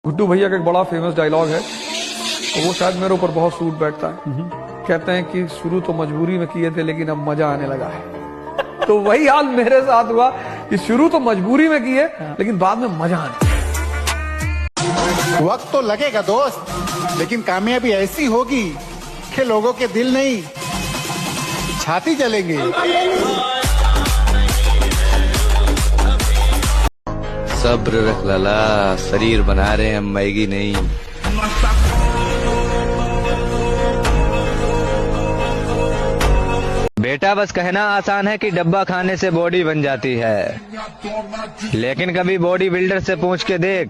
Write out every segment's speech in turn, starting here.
गुड्डू भैया का एक बड़ा फेमस डायलॉग है, तो वो शायद मेरे ऊपर बहुत सूट बैठता है। कहते हैं कि शुरू तो मजबूरी में किए थे लेकिन अब मजा आने लगा है। तो वही हाल मेरे साथ हुआ कि शुरू तो मजबूरी में किए लेकिन बाद में मजा आने। वक्त तो लगेगा दोस्त, लेकिन कामयाबी ऐसी होगी कि लोगों के दिल नहीं छाती जलेंगे। सब्र रख लाला, शरीर बना रहे हैं, मैगी नहीं। बेटा बस कहना आसान है कि डब्बा खाने से बॉडी बन जाती है, लेकिन कभी बॉडी बिल्डर से पूछ के देख,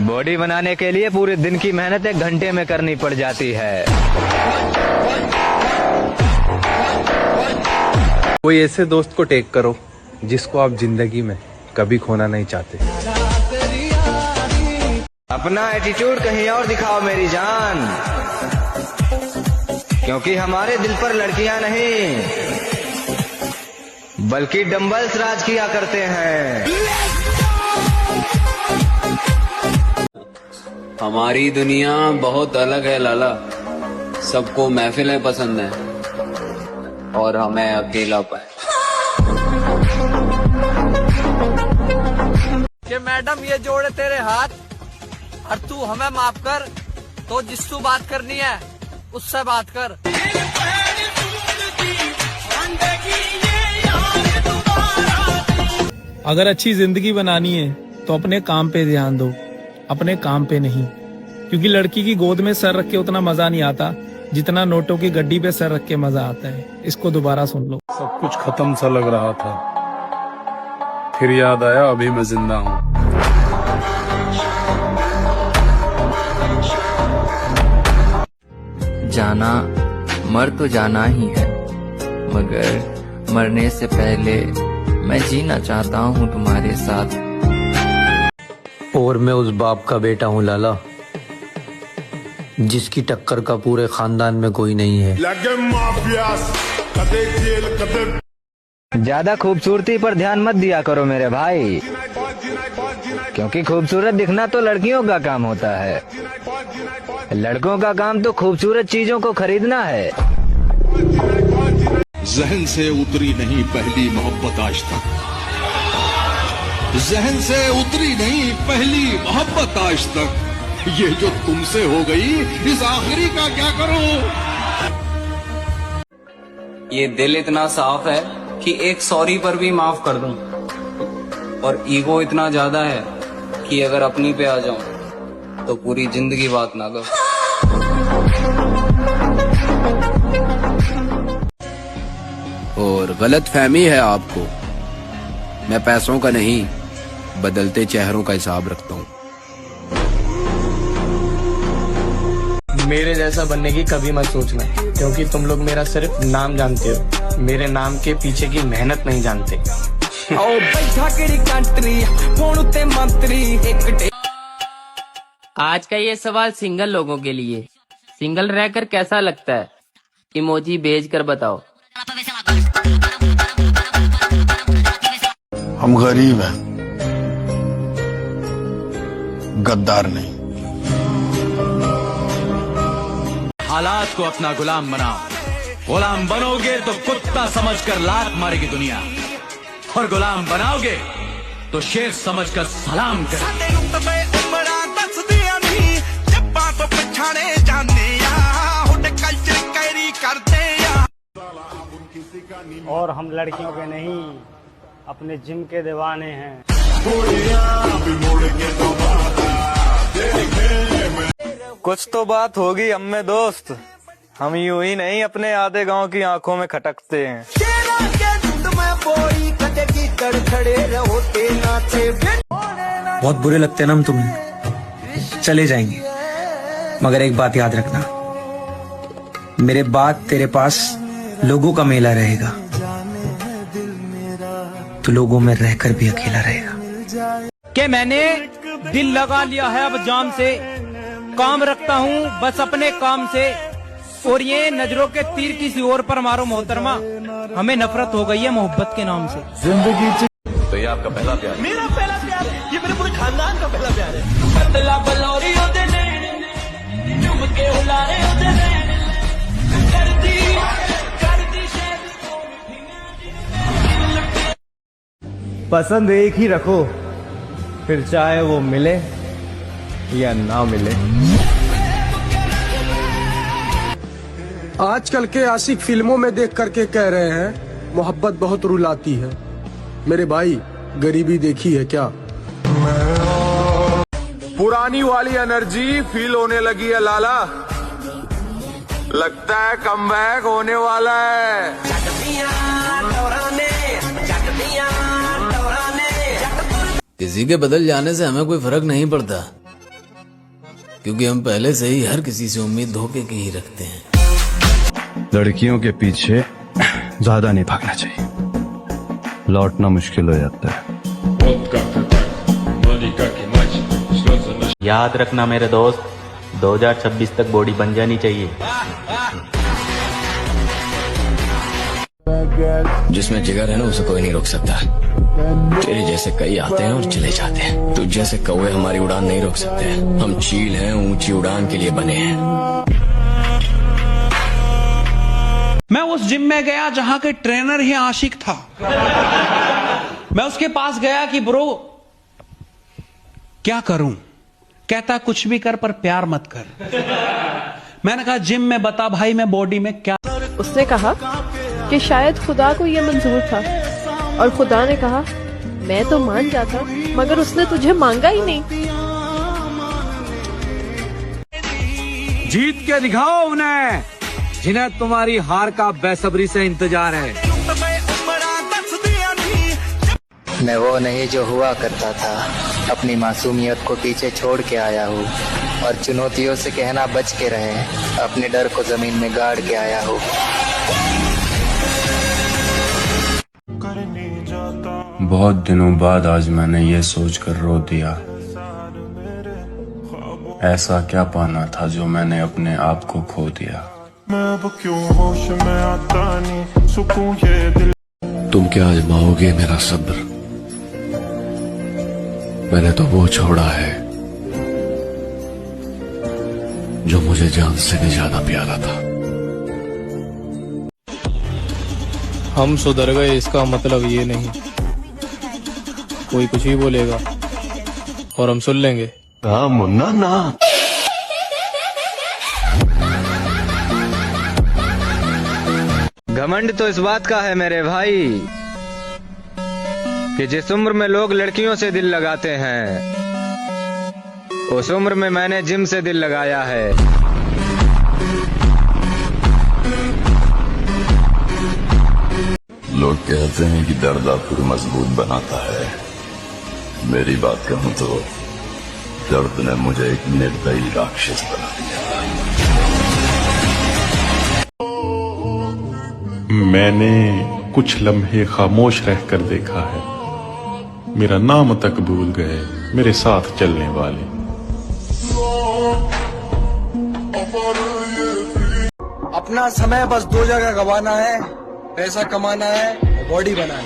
बॉडी बनाने के लिए पूरे दिन की मेहनत 1 घंटे में करनी पड़ जाती है। कोई ऐसे दोस्त को टेक करो जिसको आप जिंदगी में कभी खोना नहीं चाहते। अपना एटीट्यूड कहीं और दिखाओ मेरी जान, क्योंकि हमारे दिल पर लड़कियां नहीं बल्कि डंबल्स राज किया करते हैं। हमारी दुनिया बहुत अलग है लाला, सबको महफिलें पसंद है और हमें अकेलापन। कि मैडम ये जोड़े तेरे हाथ और तू हमें माफ कर, तो जिससे बात करनी है उससे बात कर। अगर अच्छी जिंदगी बनानी है तो अपने काम पे ध्यान दो, अपने काम पे नहीं, क्योंकि लड़की की गोद में सर रख के उतना मजा नहीं आता जितना नोटों की गड्डी पे सर रख के मजा आता है। इसको दोबारा सुन लो। सब कुछ खत्म सा लग रहा था, फिर याद आया अभी मैं जिंदा हूँ। जाना मर तो जाना ही है, मगर मरने से पहले मैं जीना चाहता हूँ तुम्हारे साथ। और मैं उस बाप का बेटा हूँ लाला, जिसकी टक्कर का पूरे खानदान में कोई नहीं है। ज्यादा खूबसूरती पर ध्यान मत दिया करो मेरे भाई, क्योंकि खूबसूरत दिखना तो लड़कियों का काम होता है, लड़कों का काम तो खूबसूरत चीजों को खरीदना है। जहन से उतरी नहीं पहली मोहब्बत आज तक, जहन से उतरी नहीं पहली मोहब्बत आज तक, ये जो तुमसे हो गई इस आखिरी का क्या करूं। ये दिल इतना साफ है कि एक सॉरी पर भी माफ कर दूं, और ईगो इतना ज्यादा है कि अगर अपनी पे आ जाऊं तो पूरी जिंदगी बात ना करूं। और गलत फहमी है आपको, मैं पैसों का नहीं बदलते चेहरों का हिसाब रखता हूँ। मेरे जैसा बनने की कभी मत सोचना, क्योंकि तुम लोग मेरा सिर्फ नाम जानते हो, मेरे नाम के पीछे की मेहनत नहीं जानते। आज का ये सवाल सिंगल लोगों के लिए, सिंगल रहकर कैसा लगता है? इमोजी भेज कर बताओ। हम गरीब हैं, गद्दार नहीं। हालात को अपना गुलाम बनाओ, गुलाम बनोगे तो कुत्ता समझकर लात मारेगी दुनिया, और गुलाम बनाओगे तो शेर समझकर सलाम करेगी। और हम लड़कियों के नहीं अपने जिम के दीवाने हैं। कुछ तो बात होगी हम में दोस्त, हम यूं ही नहीं अपने आधे गांव की आंखों में खटकते हैं। बहुत बुरे लगते हैं ना हम तुम्हें, चले जाएंगे, मगर एक बात याद रखना, मेरे बाद तेरे पास लोगों का मेला रहेगा, तो लोगों में रहकर भी अकेला रहेगा। कि मैंने दिल लगा लिया है अब जाम से, काम रखता हूँ बस अपने काम से, और ये नजरों के तीर किसी और पर मारो मोहतरमा, हमें नफरत हो गई है मोहब्बत के नाम से। जिंदगी तो ये आपका पहला प्यार? मेरा पहला प्यार, ये मेरे पूरे खानदान का पहला प्यार है। पसंद एक ही रखो, फिर चाहे वो मिले या ना मिले। आजकल के आशिक फिल्मों में देख करके कह रहे हैं मोहब्बत बहुत रुलाती है। मेरे भाई, गरीबी देखी है क्या? पुरानी वाली एनर्जी फील होने लगी है लाला, लगता है कमबैक होने वाला है। किसी के बदल जाने से हमें कोई फर्क नहीं पड़ता, क्योंकि हम पहले से ही हर किसी से उम्मीद धोखे की ही रखते हैं। लड़कियों के पीछे ज्यादा नहीं भागना चाहिए, लौटना मुश्किल हो जाता है। याद रखना मेरे दोस्त, 2026 तक बॉडी बन जानी चाहिए। जिसमें जिगर है ना, उसे कोई नहीं रोक सकता। तेरे जैसे कई आते हैं और चले जाते हैं, तुझ जैसे कौवे हमारी उड़ान नहीं रोक सकते। हम चील हैं, ऊंची उड़ान के लिए बने हैं। मैं उस जिम में गया जहां के ट्रेनर ही आशिक था। मैं उसके पास गया कि ब्रो क्या करूं? कहता कुछ भी कर पर प्यार मत कर। मैंने कहा जिम में बता भाई, मैं बॉडी में क्या? उसने कहा कि शायद खुदा को यह मंजूर था, और खुदा ने कहा मैं तो मान जाता, मगर उसने तुझे मांगा ही नहीं। जीत के दिखाओ उन्हें जिन्हें तुम्हारी हार का बेसब्री से इंतजार है। मैं वो नहीं जो हुआ करता था, अपनी मासूमियत को पीछे छोड़ के आया हूँ, और चुनौतियों से कहना बच के रहे, अपने डर को जमीन में गाड़ के आया हूँ। बहुत दिनों बाद आज मैंने ये सोचकर रो दिया, ऐसा क्या पाना था जो मैंने अपने आप को खो दिया। तुम क्या आजमाओगे मेरा सब्र? मैंने तो वो छोड़ा है जो मुझे जान से भी ज्यादा प्यारा था। हम सुधर गए इसका मतलब ये नहीं कोई कुछ ही बोलेगा और हम सुन लेंगे। हाँ मुन्ना ना। घमंड तो इस बात का है मेरे भाई कि जिस उम्र में लोग लड़कियों से दिल लगाते हैं, उस उम्र में मैंने जिम से दिल लगाया है। लोग कहते हैं कि दर्द आपको मजबूत बनाता है। मेरी बात कहूं तो दर्द ने मुझे एक निर्दयी राक्षस बना दिया। मैंने कुछ लम्हे खामोश रहकर देखा है, मेरा नाम तक भूल गए मेरे साथ चलने वाले। अपना समय बस दो जगह गवाना है, पैसा कमाना है, बॉडी बनाना है।